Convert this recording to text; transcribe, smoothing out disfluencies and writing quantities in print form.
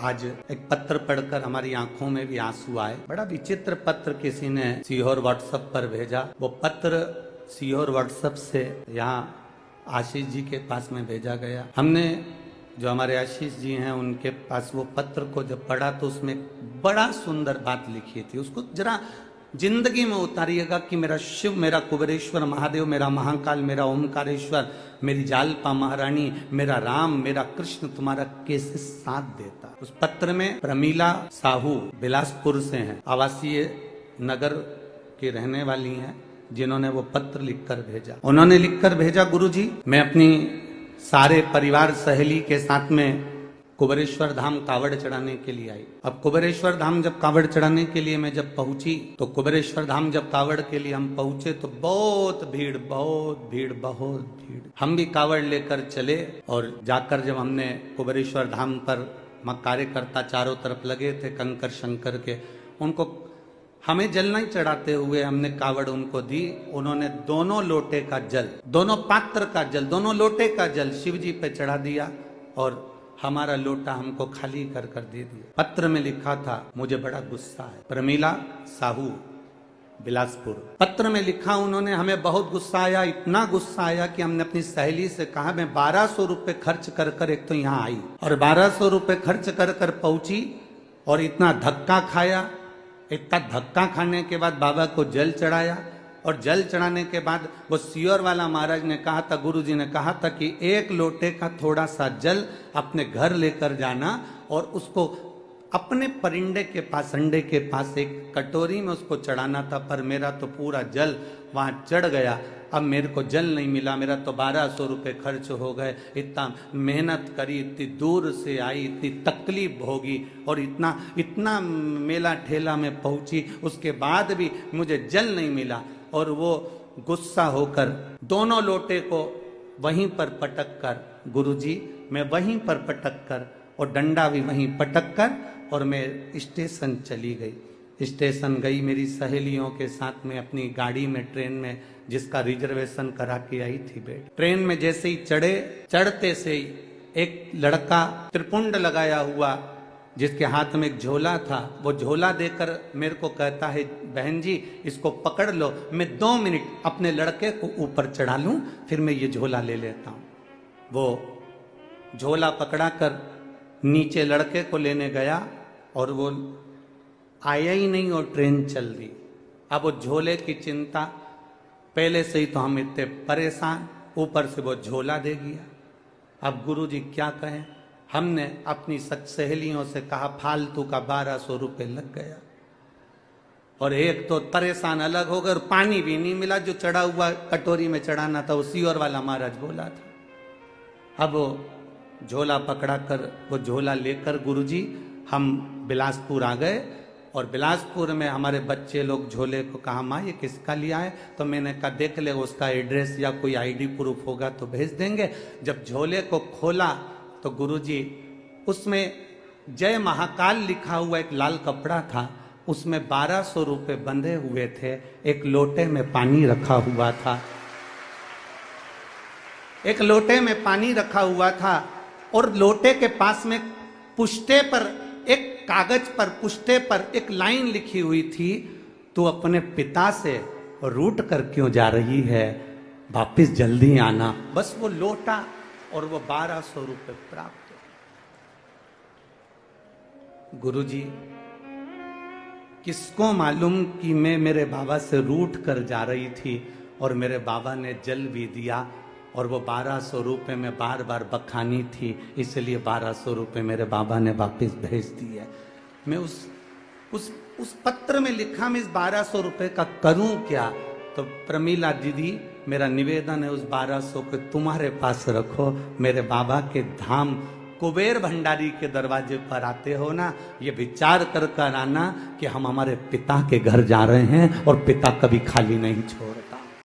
आज एक पत्र पढ़कर हमारी आंखों में भी आंसू आए। बड़ा विचित्र पत्र किसी ने सीहोर व्हाट्सएप पर भेजा। वो पत्र सीहोर व्हाट्सएप से यहाँ आशीष जी के पास में भेजा गया। हमने जो हमारे आशीष जी हैं उनके पास वो पत्र को जब पढ़ा तो उसमें बड़ा सुंदर बात लिखी थी। उसको जरा जिंदगी में उतारिएगा कि मेरा शिव, मेरा कुबेरेश्वर महादेव, मेरा महाकाल, मेरा ओमकारेश्वर, मेरी जालपा महारानी, मेरा राम, मेरा कृष्ण तुम्हारा कैसे साथ देता। उस पत्र में प्रमीला साहू बिलासपुर से हैं, आवासीय नगर की रहने वाली हैं, जिन्होंने वो पत्र लिखकर भेजा। उन्होंने लिखकर भेजा, गुरुजी मैं अपनी सारे परिवार सहेली के साथ में कुबेरेश्वर धाम कावड़ चढ़ाने के लिए आई। अब कुबेरेश्वर धाम जब कावड़ चढ़ाने के लिए मैं जब पहुंची तो कुबेरेश्वर धाम जब कावड़ के लिए हम पहुंचे तो बहुत भीड़, बहुत भीड़, बहुत भीड़। हम भी कावड़ लेकर चले और जाकर जब हमने कुबेरेश्वर धाम पर कार्यकर्ता चारों तरफ लगे थे कंकर शंकर के, उनको हमें जल नहीं चढ़ाते हुए हमने कावड़ उनको दी। उन्होंने दोनों लोटे का जल, दोनों पात्र का जल, दोनों लोटे का जल शिव जी पे चढ़ा दिया और हमारा लोटा हमको खाली कर कर दे दिया। पत्र में लिखा था, मुझे बड़ा गुस्सा है। प्रमीला साहू बिलासपुर, पत्र में लिखा उन्होंने, हमें बहुत गुस्सा आया, इतना गुस्सा आया कि हमने अपनी सहेली से कहा मैं 1200 रुपए खर्च कर कर एक तो यहाँ आई और 1200 रुपए खर्च कर कर पहुंची और इतना धक्का खाया। इतना धक्का खाने के बाद बाबा को जल चढ़ाया और जल चढ़ाने के बाद वो सीहोर वाला महाराज ने कहा था, गुरु जी ने कहा था कि एक लोटे का थोड़ा सा जल अपने घर लेकर जाना और उसको अपने परिंदे के पास, अंडे के पास एक कटोरी में उसको चढ़ाना था। पर मेरा तो पूरा जल वहां चढ़ गया। अब मेरे को जल नहीं मिला, मेरा तो 1200 रुपये खर्च हो गए। इतना मेहनत करी, इतनी दूर से आई, इतनी तकलीफ भोगी और इतना मेला ठेला में पहुंची, उसके बाद भी मुझे जल नहीं मिला। और वो गुस्सा होकर दोनों लोटे को वहीं पर पटक कर, गुरुजी मैं वहीं पर पटक कर और डंडा भी वहीं पटक कर और मैं स्टेशन चली गई। स्टेशन गई मेरी सहेलियों के साथ में अपनी गाड़ी में, ट्रेन में, जिसका रिजर्वेशन करा के आई थी बेट। ट्रेन में जैसे ही चढ़ते से ही एक लड़का त्रिपुंड लगाया हुआ जिसके हाथ में एक झोला था, वो झोला देकर मेरे को कहता है, बहन जी इसको पकड़ लो, मैं 2 मिनट अपने लड़के को ऊपर चढ़ा लूं, फिर मैं ये झोला ले लेता हूं। वो झोला पकड़ा कर नीचे लड़के को लेने गया और वो आया ही नहीं और ट्रेन चल दी। अब वो झोले की चिंता, पहले से ही तो हम इतने परेशान, ऊपर से वो झोला दे गया। अब गुरुजी क्या कहें, हमने अपनी सहेलियों से कहा फालतू का 1200 रुपये लग गया और एक तो परेशान अलग हो गए और पानी भी नहीं मिला, जो चढ़ा हुआ कटोरी में चढ़ाना था वो सीहोर वाला महाराज बोला था। अब वो झोला पकड़ा कर, वो झोला लेकर गुरुजी हम बिलासपुर आ गए और बिलासपुर में हमारे बच्चे लोग झोले को कहा, माँ ये किसका लिया है? तो मैंने कहा देख ले, उसका एड्रेस या कोई आईडी प्रूफ होगा तो भेज देंगे। जब झोले को खोला तो गुरुजी उसमें जय महाकाल लिखा हुआ एक लाल कपड़ा था, उसमें 1200 रुपये बंधे हुए थे, एक लोटे में पानी रखा हुआ था, एक लोटे में पानी रखा हुआ था और लोटे के पास में पुष्टे पर, एक कागज पर, पुष्टे पर एक लाइन लिखी हुई थी, तू अपने पिता से रूठ कर क्यों जा रही है, वापिस जल्दी आना। बस वो लोटा और वो 1200 रुपये प्राप्त। गुरुजी किसको मालूम कि मैं मेरे बाबा से रूठ कर जा रही थी और मेरे बाबा ने जल भी दिया और वो 1200 रुपये में बार बार बखानी थी, इसलिए 1200 रुपये मेरे बाबा ने वापस भेज दिए। मैं उस पत्र में लिखा मैं इस 1200 रुपये का करूं क्या? तो प्रमीला दीदी मेरा निवेदन है उस 1200 को तुम्हारे पास रखो, मेरे बाबा के धाम कुबेर भंडारी के दरवाजे पर आते हो ना, ये विचार कर कर आना कि हम हमारे पिता के घर जा रहे हैं और पिता कभी खाली नहीं छोड़ता।